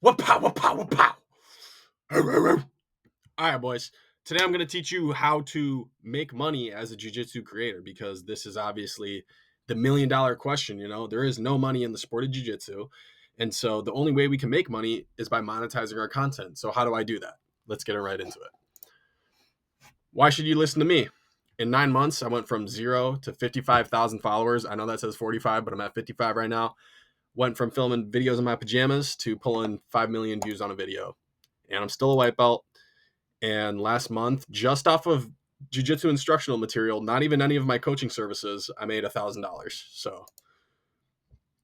Wapow, wapow, wapow. All right, boys. Today I'm going to teach you how to make money as a jiu-jitsu creator, because this is obviously the $1,000,000 question. There is no money in the sport of jiu-jitsu. And so the only way we can make money is by monetizing our content. So how do I do that? Let's get right into it. Why should you listen to me? In 9 months, I went from 0 to 55,000 followers. I know that says 45, but I'm at 55 right now. Went from filming videos in my pajamas to pulling 5 million views on a video. And I'm still a white belt. And last month, just off of jiu-jitsu instructional material, not even any of my coaching services, I made $1,000. So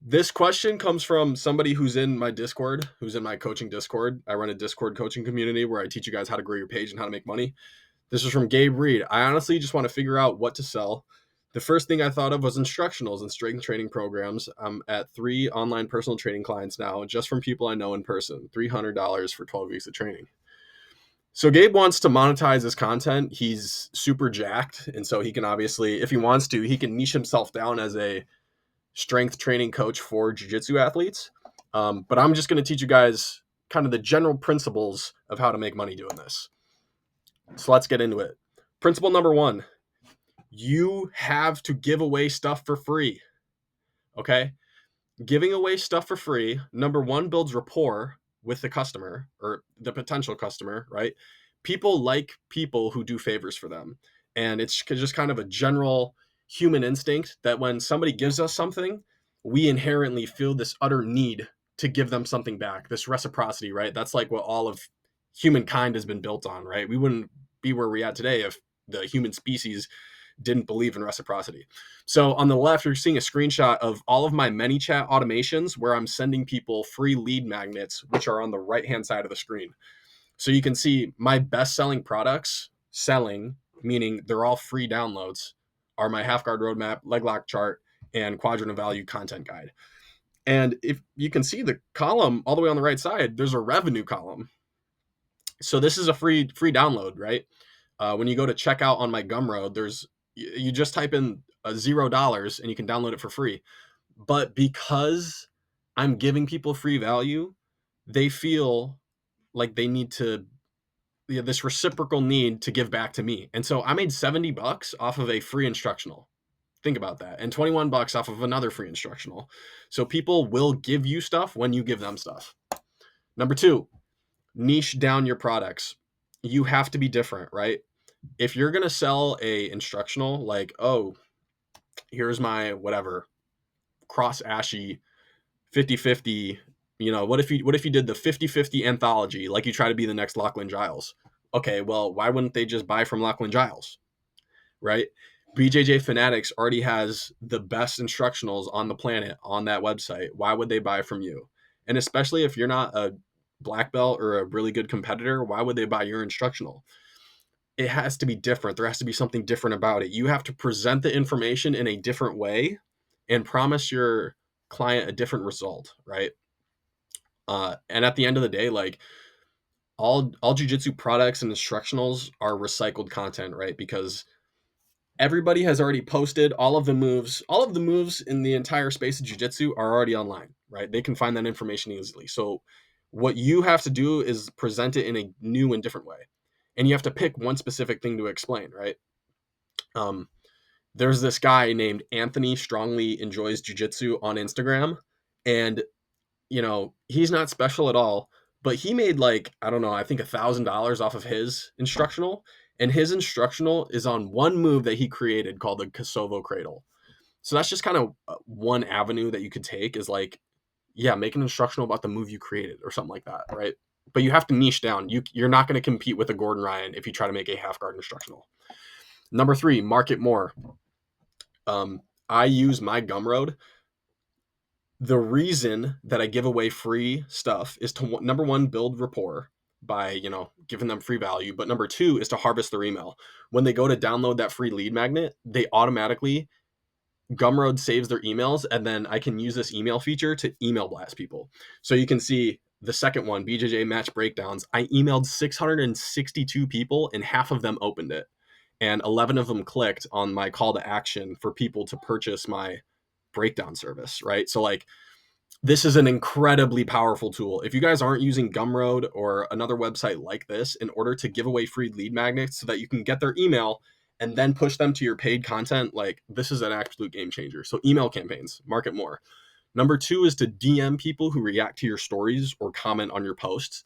this question comes from somebody who's in my Discord, who's in my coaching Discord. I run a Discord coaching community where I teach you guys how to grow your page and how to make money. This is from Gabe Reed. I honestly just want to figure out what to sell. The first thing I thought of was instructionals and strength training programs. I'm at 3 online personal training clients now, just from people I know in person. $300 for 12 weeks of training. So Gabe wants to monetize his content. He's super jacked. And so he can obviously, if he wants to, he can niche himself down as a strength training coach for jiu-jitsu athletes. But I'm just going to teach you guys kind of the general principles of how to make money doing this. So let's get into it. Principle number 1, you have to give away stuff for free. Okay? Giving away stuff for free, number 1, builds rapport with the customer or the potential customer, right? People like people who do favors for them. And it's just kind of a general human instinct that when somebody gives us something, we inherently feel this utter need to give them something back, this reciprocity, right? That's like what all of humankind has been built on, right? We wouldn't be where we're at today if the human species didn't believe in reciprocity. So on the left, you're seeing a screenshot of all of my ManyChat automations where I'm sending people free lead magnets, which are on the right-hand side of the screen. So you can see my best-selling products, selling, meaning they're all free downloads, are my half guard roadmap, leg lock chart, and quadrant of value content guide. And if you can see the column all the way on the right side, there's a revenue column. So this is a free download, right? When you go to checkout on my Gumroad, you just type in $0 and you can download it for free. But because I'm giving people free value, they feel like they need to, this reciprocal need to give back to me. And so I made $70 off of a free instructional. Think about that. And $21 off of another free instructional. So people will give you stuff when you give them stuff. Number 2, niche down your products. You have to be different, right? If you're going to sell a instructional, like, oh, here's my whatever cross ashy 50-50, what if you did the 50-50 anthology, like you try to be the next Lachlan Giles? Okay, well, why wouldn't they just buy from Lachlan Giles, right? BJJ Fanatics already has the best instructionals on the planet on that website. Why would they buy from you? And especially if you're not a black belt or a really good competitor, why would they buy your instructional? It has to be different. There has to be something different about it. You have to present the information in a different way and promise your client a different result, right? And at the end of the day, like all jiu-jitsu products and instructionals are recycled content, right? Because everybody has already posted all of the moves in the entire space of jiu-jitsu are already online, right? They can find that information easily. So what you have to do is present it in a new and different way. And you have to pick one specific thing to explain, right? There's this guy named Anthony Strongly Enjoys Jiu-Jitsu on Instagram. And, he's not special at all, but he made like, I don't know, I think $1,000 off of his instructional. And his instructional is on one move that he created called the Kosovo Cradle. So that's just kind of one avenue that you could take is like, yeah, make an instructional about the move you created or something like that, right? But you have to niche down. You're not going to compete with a Gordon Ryan if you try to make a half guard instructional. Number 3, market more. I use my Gumroad. The reason that I give away free stuff is to, number 1, build rapport by, giving them free value. But number 2 is to harvest their email. When they go to download that free lead magnet, they automatically, Gumroad saves their emails, and then I can use this email feature to email blast people. So you can see the second one, BJJ match breakdowns. I emailed 662 people and half of them opened it. And 11 of them clicked on my call to action for people to purchase my breakdown service, right? So like This is an incredibly powerful tool. If you guys aren't using Gumroad or another website like this in order to give away free lead magnets so that you can get their email and then push them to your paid content, like this is an absolute game changer. So email campaigns, market more. Number two is to DM people who react to your stories or comment on your posts.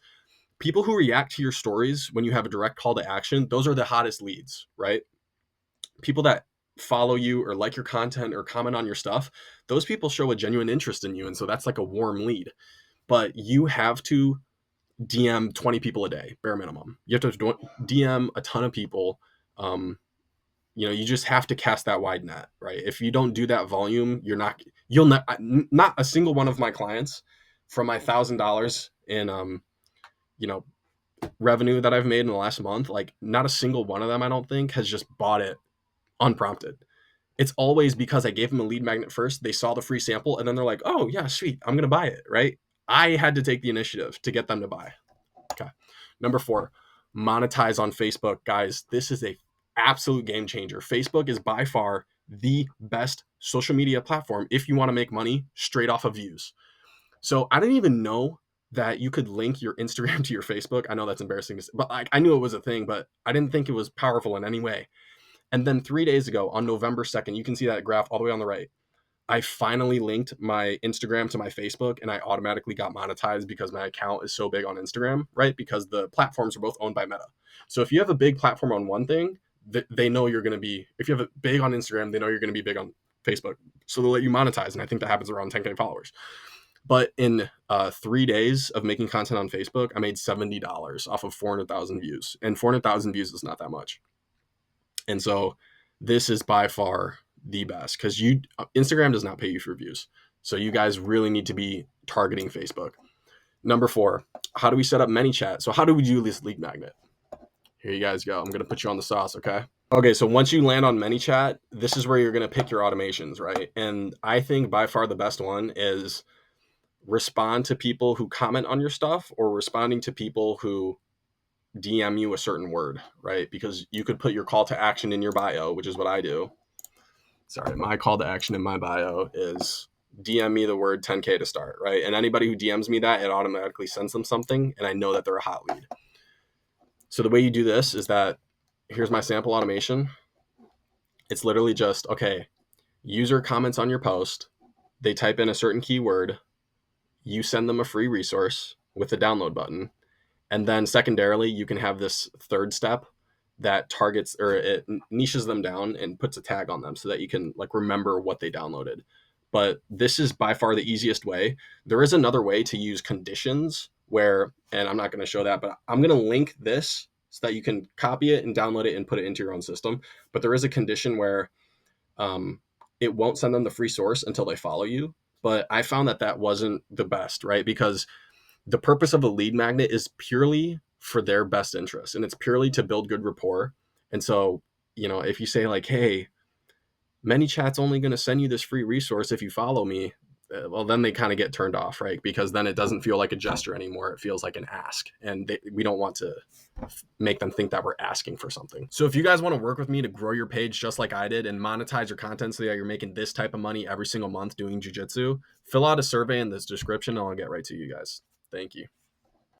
People who react to your stories when you have a direct call to action, those are the hottest leads, right? People that follow you or like your content or comment on your stuff, those people show a genuine interest in you. And so that's like a warm lead. But you have to DM 20 people a day, bare minimum. You have to DM a ton of people. You just have to cast that wide net, right? If you don't do that volume, you'll not a single one of my clients from my $1,000 in, revenue that I've made in the last month, like not a single one of them, I don't think, has just bought it unprompted. It's always because I gave them a lead magnet first. They saw the free sample and then they're like, oh, yeah, sweet. I'm going to buy it. Right. I had to take the initiative to get them to buy. Okay. Number 4, monetize on Facebook. Guys, this is a absolute game changer. Facebook is by far the best social media platform if you want to make money straight off of views. So I didn't even know that you could link your Instagram to your Facebook. I know that's embarrassing, but I knew it was a thing, but I didn't think it was powerful in any way. And then 3 days ago, on November 2nd, you can see that graph all the way on the right. I finally linked my Instagram to my Facebook and I automatically got monetized because my account is so big on Instagram, right? Because the platforms are both owned by Meta. So if you have a big platform on one thing, they know you're going to be, if you have a big on Instagram, they know you're going to be big on Facebook. So they'll let you monetize. And I think that happens around 10K followers. But in 3 days of making content on Facebook, I made $70 off of 400,000 views. And 400,000 views is not that much. And so this is by far the best because Instagram does not pay you for views. So you guys really need to be targeting Facebook. Number 4, how do we set up ManyChat? So how do we do this lead magnet? Here you guys go. I'm going to put you on the sauce, okay? Okay, so once you land on ManyChat, this is where you're going to pick your automations, right? And I think by far the best one is respond to people who comment on your stuff or responding to people who DM you a certain word, right? Because you could put your call to action in your bio, which is what I do. Sorry, my call to action in my bio is DM me the word 10K to start, right? And anybody who DMs me that, it automatically sends them something, and I know that they're a hot lead. So the way you do this is that here's my sample automation. It's literally just, okay, user comments on your post, they type in a certain keyword, you send them a free resource with the download button. And then secondarily, you can have this third step that targets or it niches them down and puts a tag on them so that you can like remember what they downloaded. But this is by far the easiest way. There is another way to use conditions where, and I'm not going to show that, but I'm going to link this so that you can copy it and download it and put it into your own system. But there is a condition where it won't send them the free source until they follow you. But I found that wasn't the best, right? Because the purpose of a lead magnet is purely for their best interest and it's purely to build good rapport. And so, if you say like, hey, ManyChat's only going to send you this free resource if you follow me, well, then they kind of get turned off, right? Because then it doesn't feel like a gesture anymore. It feels like an ask. And we don't want to make them think that we're asking for something. So if you guys want to work with me to grow your page just like I did and monetize your content so that you're making this type of money every single month doing jiu-jitsu, fill out a survey in this description and I'll get right to you guys. Thank you.